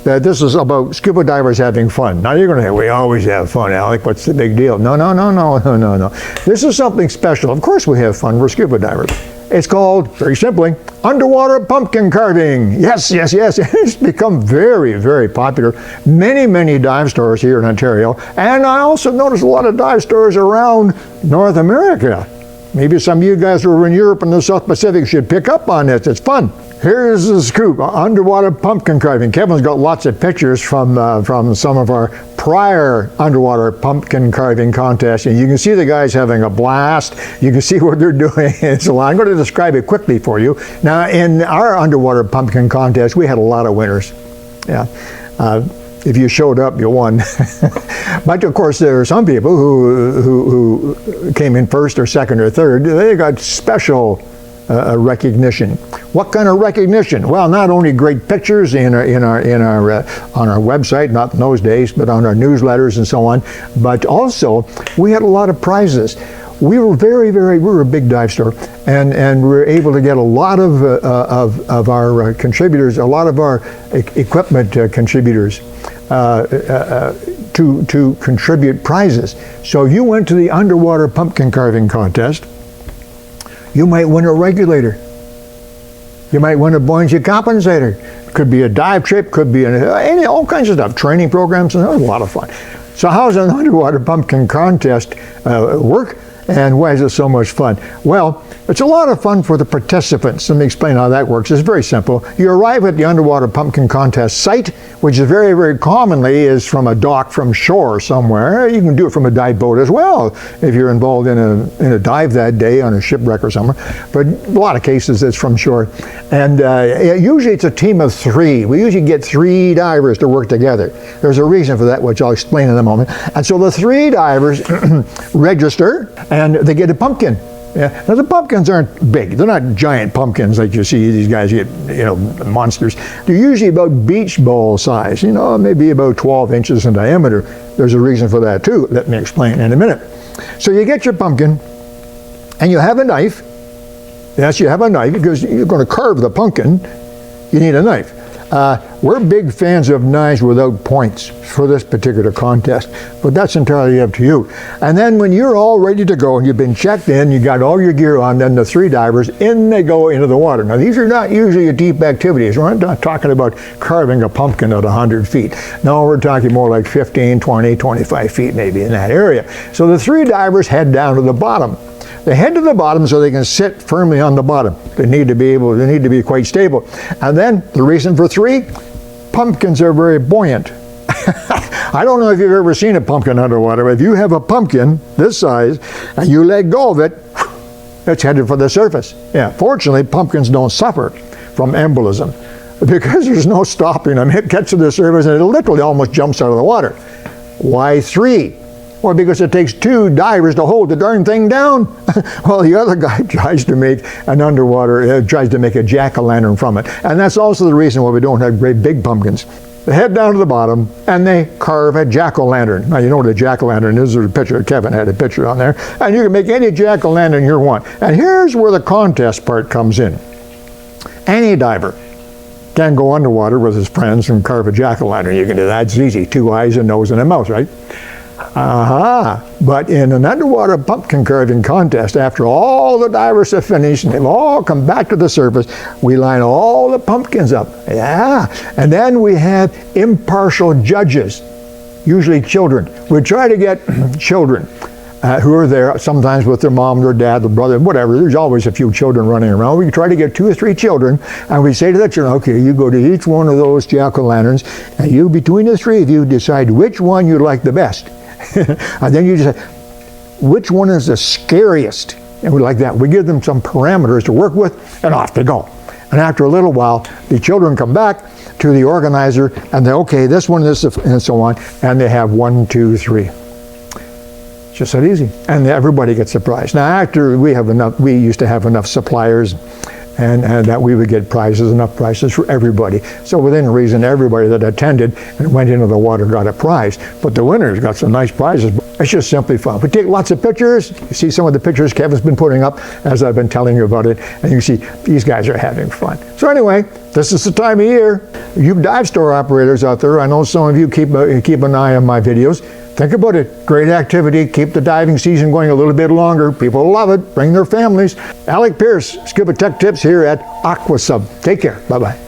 that this is about scuba divers having fun. Now you're going to say, we always have fun, Alec. What's the big deal? No. This is something special. Of course we have fun. We're scuba divers. It's called, very simply, underwater pumpkin carving. Yes. It's become very, very popular. Many dive stores here in Ontario. And I also noticed a lot of dive stores around North America. Maybe some of you guys who are in Europe and the South Pacific should pick up on this. It's fun. Here's the scoop, underwater pumpkin carving. Kevin's got lots of pictures from some of our prior underwater pumpkin carving contests, and you can see the guys having a blast. You can see what they're doing. So I'm going to describe it quickly for you. Now, in our underwater pumpkin contest, we had a lot of winners. Yeah. If you showed up, you won. But of course, there are some people who came in first or second or third. They got special recognition. What kind of recognition? Well, not only great pictures on our website, not in those days, but on our newsletters and so on, but also we had a lot of prizes. We were we were a big dive store, and we were able to get a lot of our contributors, a lot of our equipment contributors to contribute prizes. So if you went to the underwater pumpkin carving contest, you might win a regulator. You might win a buoyancy compensator. Could be a dive trip, could be all kinds of stuff, training programs, and it was a lot of fun. So how does an underwater pumpkin contest work? And why is it so much fun? Well, it's a lot of fun for the participants. Let me explain how that works. It's very simple. You arrive at the underwater pumpkin contest site, which is very commonly is from a dock from shore somewhere. You can do it from a dive boat as well if you're involved in a dive that day on a shipwreck or somewhere. But a lot of cases it's from shore. And usually it's a team of 3. We usually get 3 divers to work together. There's a reason for that, which I'll explain in a moment. And so the 3 divers register, and they get a pumpkin. Yeah. Now the pumpkins aren't big. They're not giant pumpkins like you see these guys get, monsters. They're usually about beach ball size, maybe about 12 inches in diameter. There's a reason for that too. Let me explain in a minute. So you get your pumpkin, and you have a knife. Yes, you have a knife because you're going to carve the pumpkin. You need a knife. We're big fans of knives without points for this particular contest, but that's entirely up to you. And then when you're all ready to go and you've been checked in, you got all your gear on, then the 3 divers, in they go into the water. Now these are not usually deep activities. We're not talking about carving a pumpkin at 100 feet. No, we're talking more like 15, 20, 25 feet maybe in that area. So the 3 divers head down to the bottom. They head to the bottom so they can sit firmly on the bottom. They need to be quite stable. And then the reason for 3, pumpkins are very buoyant. I don't know if you've ever seen a pumpkin underwater, but if you have a pumpkin this size and you let go of it, it's headed for the surface. Yeah, fortunately, pumpkins don't suffer from embolism because there's no stopping them. It gets to the surface and it literally almost jumps out of the water. Why 3? Well, because it takes 2 divers to hold the darn thing down. Well, the other guy tries to make a jack-o'-lantern from it. And that's also the reason why we don't have great big pumpkins. They head down to the bottom and they carve a jack-o'-lantern. Now, you know what a jack-o'-lantern is. There's a picture. Kevin had a picture on there. And you can make any jack-o'-lantern you want. And here's where the contest part comes in. Any diver can go underwater with his friends and carve a jack-o'-lantern. You can do that. It's easy. 2 eyes, a nose, and a mouth, right? But in an underwater pumpkin carving contest, after all the divers have finished and they've all come back to the surface, we line all the pumpkins up. Yeah. And then we have impartial judges, usually children. We try to get children who are there, sometimes with their mom, their dad, their brother, whatever. There's always a few children running around. We try to get 2 or 3 children, and we say to the children, okay, you go to each one of those jack-o'-lanterns, and you, between the 3 of you, decide which one you like the best. And then you decide which one is the scariest. And we like that. We give them some parameters to work with, and off they go. And after a little while, the children come back to the organizer, and they, okay, this one, this, and so on, and they have 1, 2, 3. Just that easy. And everybody gets a prize. Now, after we used to have enough suppliers and that we would get enough prizes for everybody. So within reason, everybody that attended and went into the water got a prize. But the winners got some nice prizes. It's just simply fun. We take lots of pictures. You see some of the pictures Kevin's been putting up as I've been telling you about it, and you see these guys are having fun. So anyway, this is the time of year. You dive store operators out there, I know some of you keep an eye on my videos. Think about it. Great activity. Keep the diving season going a little bit longer. People love it. Bring their families. Alec Peirce, Scuba Tech Tips here at AquaSub. Take care. Bye-bye.